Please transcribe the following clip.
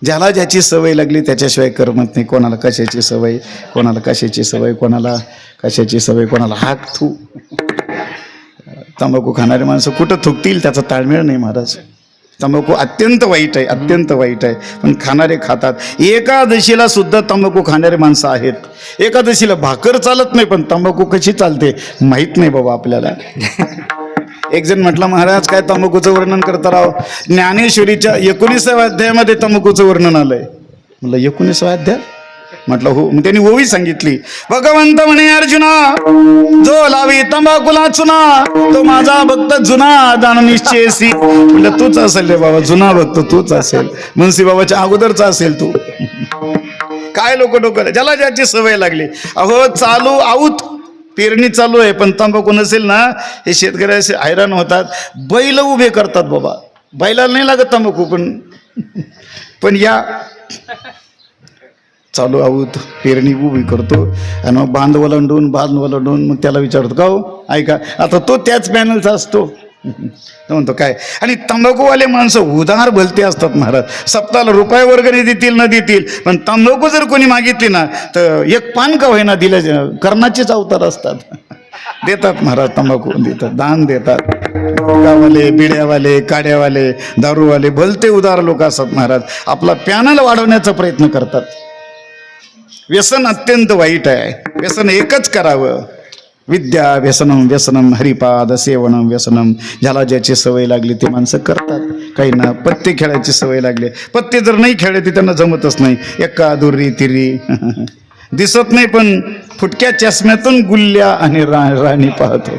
ज्याला ज्याची सवय लागली त्याच्याशिवाय करमत नाही. कोणाला कशाची सवय, कोणाला कशाची सवय, कोणाला कशाची सवय, कोणाला हाक थू. तंबाखू खाणारे माणसं कुठं थुकतील त्याचा ताळमेळ नाही महाराज. तंबाखू अत्यंत वाईट आहे, अत्यंत वाईट आहे, पण खाणारे खातात. एकादशीला सुद्धा तंबाखू खाणारे माणसं आहेत. एकादशीला भाकर चालत नाही, पण तंबाखू कशी चालते माहीत नाही बाबा आपल्याला. एक जण म्हटलं, महाराज काय तंबाखूचं वर्णन करता राव, ज्ञानेश्वरीच्या 19व्या अध्यायामध्ये तंबाखूचं वर्णन आलंय. म्हटलं 19वा अध्याय? म्हटलं हो. मग त्यांनी ओवी सांगितली. भगवंत म्हणे, अर्जुना जो लावी तंबाखूला चुना तो माझा भक्त जुना दान निश्चयसी. म्हटलं तूच असेल रे बाबा, जुना भक्त तूच असेल, मुन्सी बाबाच्या अगोदरचा असेल तू. काय लोक डोकं, ज्याला ज्याची सवय लागली. अहो चालू आऊत पेरणी चालू आहे, पण तंबाखू नसेल ना हे शेतकरी असे हैराण होतात. बैल उभे करतात बाबा, बैलाला नाही लागत तंबाखू, पण या चालू आहोत पेरणी उभी करतो आणि मग बांध ओलांडून मग त्याला विचारतो, का हो ऐका, आता तो त्याच पॅनलचा असतो. तो म्हणतो काय. आणि तंबाखूवाले माणसं उदार भलते असतात महाराज. सप्ताहाला रुपये वर्गणी देतील न देतील, पण तंबाखू जर कोणी मागितली ना तर एक पान का होईना दिल्या, कर्णाचेच अवतार असतात. देतात महाराज, तंबाखू देतात, दान देतात. गावाले, बिड्यावाले, काड्यावाले, दारूवाले भलते उदार लोक असतात महाराज. आपला पॅनल वाढवण्याचा प्रयत्न करतात. व्यसन अत्यंत वाईट आहे. व्यसन एकच करावं, विद्या व्यसनम व्यसनम हरिपाद सेवनम व्यसनम. ज्याला ज्याची सवय लागली ते माणसं करतात. काही ना पत्ते खेळायची सवय लागली, पत्ते जर नाही खेळले ते त्यांना जमतच नाही. एका दुर्री तिरी दिसत नाही, पण फुटक्या चष्म्यातून गुल्ल्या आणि राणी पाहतो.